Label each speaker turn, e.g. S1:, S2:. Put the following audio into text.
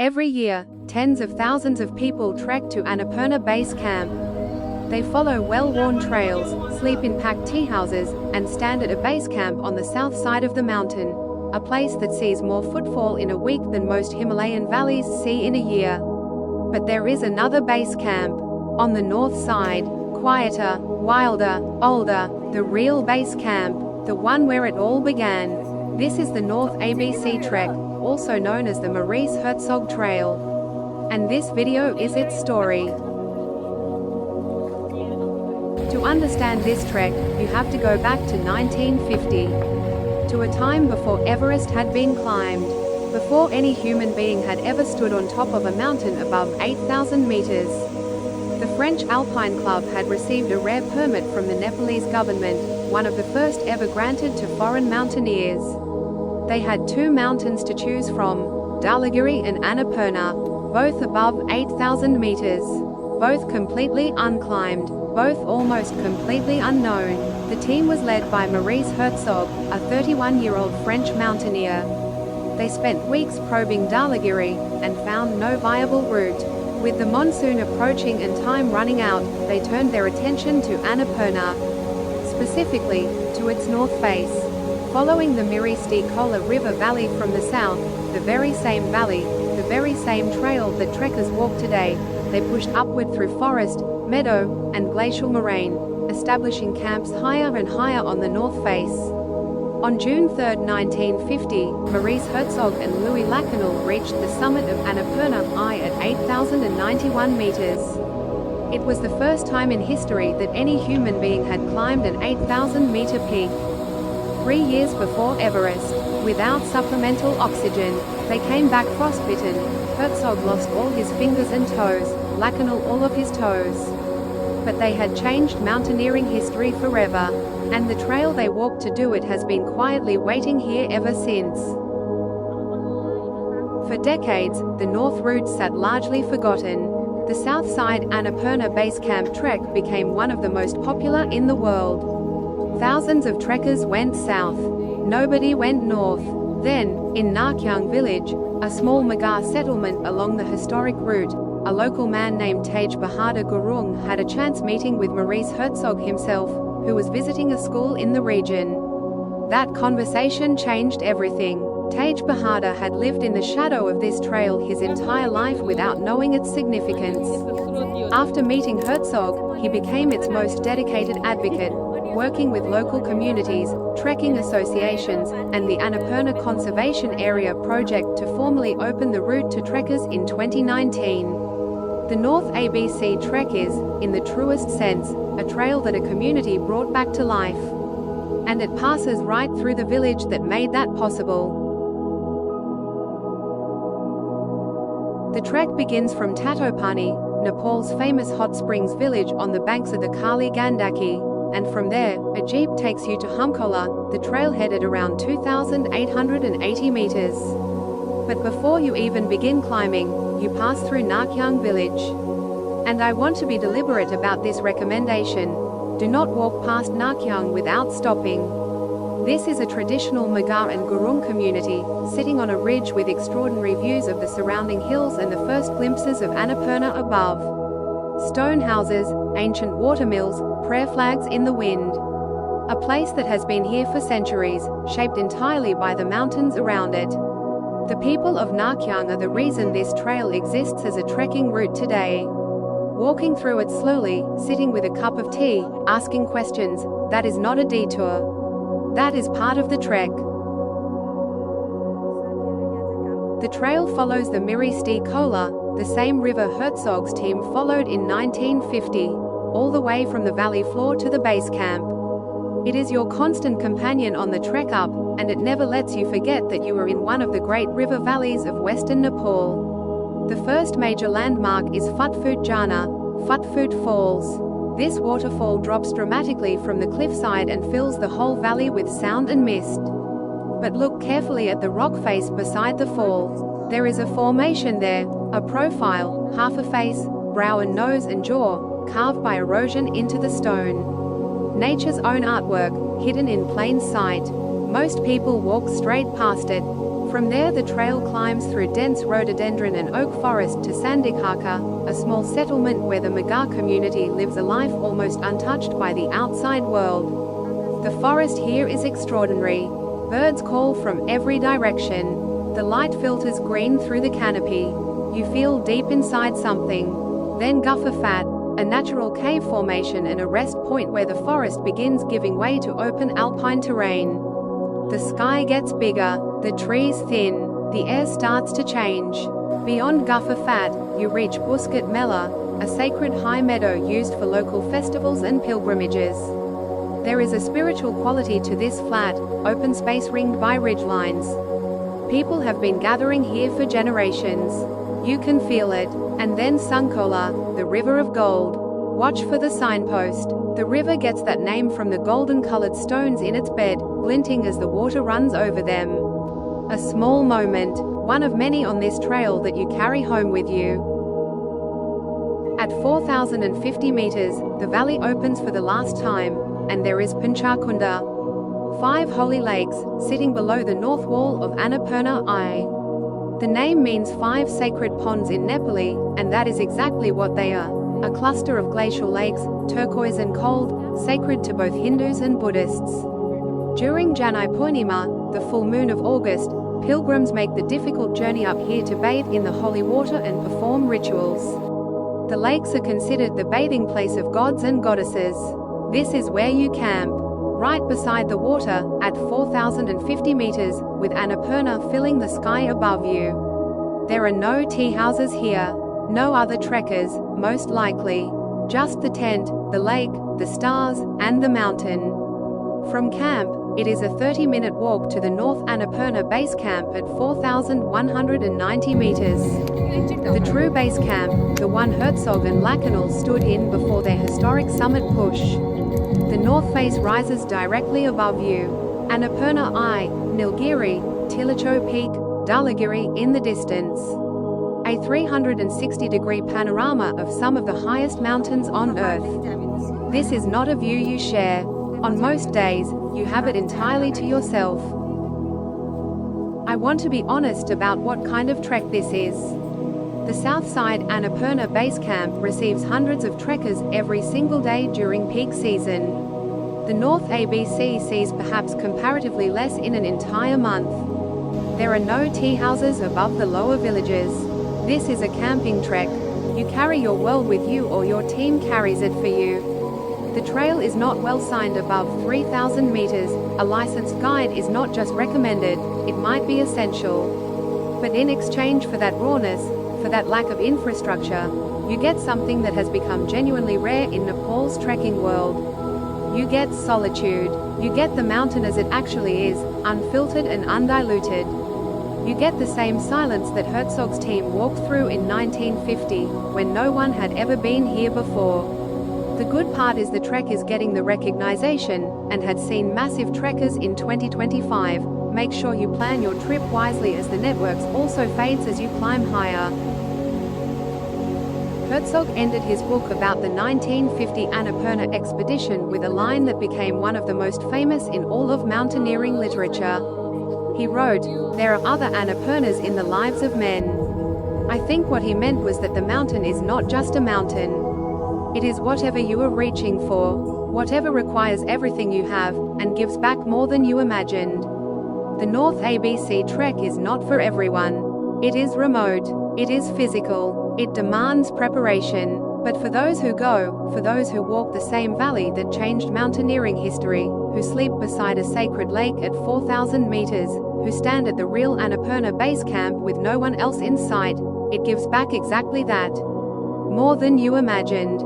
S1: Every year, tens of thousands of people trek to Annapurna Base Camp. They follow well-worn trails, sleep in packed tea houses, and stand at a base camp on the south side of the mountain, a place that sees more footfall in a week than most Himalayan valleys see in a year. But there is another base camp. On the north side, quieter, wilder, older, the real base camp, the one where it all began. This is the North ABC Trek, also known as the Maurice Herzog Trail. And this video is its story. To understand this trek, you have to go back to 1950. To a time before Everest had been climbed. Before any human being had ever stood on top of a mountain above 8,000 meters. The French Alpine Club had received a rare permit from the Nepalese government, one of the first ever granted to foreign mountaineers. They had two mountains to choose from, Dhaulagiri and Annapurna, both above 8,000 meters. Both completely unclimbed, both almost completely unknown. The team was led by Maurice Herzog, a 31-year-old French mountaineer. They spent weeks probing Dhaulagiri, and found no viable route. With the monsoon approaching and time running out, they turned their attention to Annapurna, specifically, to its north face. Following the Sunkhola river valley from the south, the very same valley, the very same trail that trekkers walk today, they pushed upward through forest, meadow, and glacial moraine, establishing camps higher and higher on the north face. On June 3, 1950, Maurice Herzog and Louis Lachenal reached the summit of Annapurna I at 8,091 meters. It was the first time in history that any human being had climbed an 8,000-meter peak. 3 years before Everest, without supplemental oxygen, they came back frostbitten. Herzog lost all his fingers and toes, Lachenal all of his toes. But they had changed mountaineering history forever, and the trail they walked to do it has been quietly waiting here ever since. For decades, the north route sat largely forgotten. The south side Annapurna Base Camp trek became one of the most popular in the world. Thousands of trekkers went south. Nobody went north. Then, in Narchyang village, a small Magar settlement along the historic route, a local man named Bahadur Gurung had a chance meeting with Maurice Herzog himself, who was visiting a school in the region. That conversation changed everything. Bahadur had lived in the shadow of this trail his entire life without knowing its significance. After meeting Herzog, he became its most dedicated advocate, working with local communities, trekking associations, and the Annapurna Conservation Area project to formally open the route to trekkers in 2019. The North ABC Trek is, in the truest sense, a trail that a community brought back to life. And it passes right through the village that made that possible. The trek begins from Tatopani, Nepal's famous hot springs village on the banks of the Kali Gandaki, and from there, a jeep takes you to Sunkhola, the trailhead at around 2,880 meters. But before you even begin climbing, you pass through Narchyang village. And I want to be deliberate about this recommendation. Do not walk past Narchyang without stopping. This is a traditional Magar and Gurung community, sitting on a ridge with extraordinary views of the surrounding hills and the first glimpses of Annapurna above. Stone houses, ancient watermills, prayer flags in the wind. A place that has been here for centuries, shaped entirely by the mountains around it. The people of Narchyang are the reason this trail exists as a trekking route today. Walking through it slowly, sitting with a cup of tea, asking questions, that is not a detour. That is part of the trek. The trail follows the Sunkhola, the same river Herzog's team followed in 1950, all the way from the valley floor to the base camp. It is your constant companion on the trek up, and it never lets you forget that you are in one of the great river valleys of western Nepal. The first major landmark is Phutphute Falls. This waterfall drops dramatically from the cliffside and fills the whole valley with sound and mist. But look carefully at the rock face beside the fall. There is a formation there, a profile, half a face, brow and nose and jaw, carved by erosion into the stone. Nature's own artwork, hidden in plain sight. Most people walk straight past it. From there the trail climbs through dense rhododendron and oak forest to Sandikhaka, a small settlement where the Magar community lives a life almost untouched by the outside world. The forest here is extraordinary. Birds call from every direction. The light filters green through the canopy. You feel deep inside something. Then Phutphute, a natural cave formation and a rest point where the forest begins giving way to open alpine terrain. The sky gets bigger, the trees thin, the air starts to change. Beyond Phutphute, you reach Bhusket Mela, a sacred high meadow used for local festivals and pilgrimages. There is a spiritual quality to this flat, open space ringed by ridgelines. People have been gathering here for generations. You can feel it. And then Sunkhola, the river of gold. Watch for the signpost. The river gets that name from the golden-colored stones in its bed, glinting as the water runs over them. A small moment, one of many on this trail that you carry home with you. At 4,050 meters, the valley opens for the last time, and there is Panchakunda, 5 holy lakes, sitting below the north wall of Annapurna I. The name means 5 sacred ponds in Nepali, and that is exactly what they are. A cluster of glacial lakes, turquoise and cold, sacred to both Hindus and Buddhists. During Janai Purnima, the full moon of August, pilgrims make the difficult journey up here to bathe in the holy water and perform rituals. The lakes are considered the bathing place of gods and goddesses. This is where you camp, right beside the water, at 4,050 meters, with Annapurna filling the sky above you. There are no tea houses here. No other trekkers, most likely. Just the tent, the lake, the stars, and the mountain. From camp, it is a 30-minute walk to the North Annapurna base camp at 4,190 meters. The true base camp, the one Herzog and Lachenal stood in before their historic summit push. The North Face rises directly above you. Annapurna I, Nilgiri, Tilacho Peak, Dulagiri in the distance. A 360-degree panorama of some of the highest mountains on Earth. This is not a view you share. On most days, you have it entirely to yourself. I want to be honest about what kind of trek this is. The south side Annapurna base camp receives hundreds of trekkers every single day during peak season. The North ABC sees perhaps comparatively less in an entire month. There are no tea houses above the lower villages. This is a camping trek. You carry your world with you or your team carries it for you. The trail is not well signed above 3,000 meters. A licensed guide is not just recommended, it might be essential. But in exchange for that rawness, for that lack of infrastructure, you get something that has become genuinely rare in Nepal's trekking world. You get solitude. You get the mountain as it actually is, unfiltered and undiluted. You get the same silence that Herzog's team walked through in 1950, when no one had ever been here before. The good part is the trek is getting the recognition, and had seen massive trekkers in 2025. Make sure you plan your trip wisely as the networks also fades as you climb higher. Herzog ended his book about the 1950 Annapurna expedition with a line that became one of the most famous in all of mountaineering literature. He wrote, "There are other Annapurnas in the lives of men." I think what he meant was that the mountain is not just a mountain. It is whatever you are reaching for, whatever requires everything you have, and gives back more than you imagined. The North ABC trek is not for everyone. It is remote. It is physical. It demands preparation. But for those who go, for those who walk the same valley that changed mountaineering history, who sleep beside a sacred lake at 4,000 meters, who stand at the real Annapurna base camp with no one else in sight, it gives back exactly that. More than you imagined.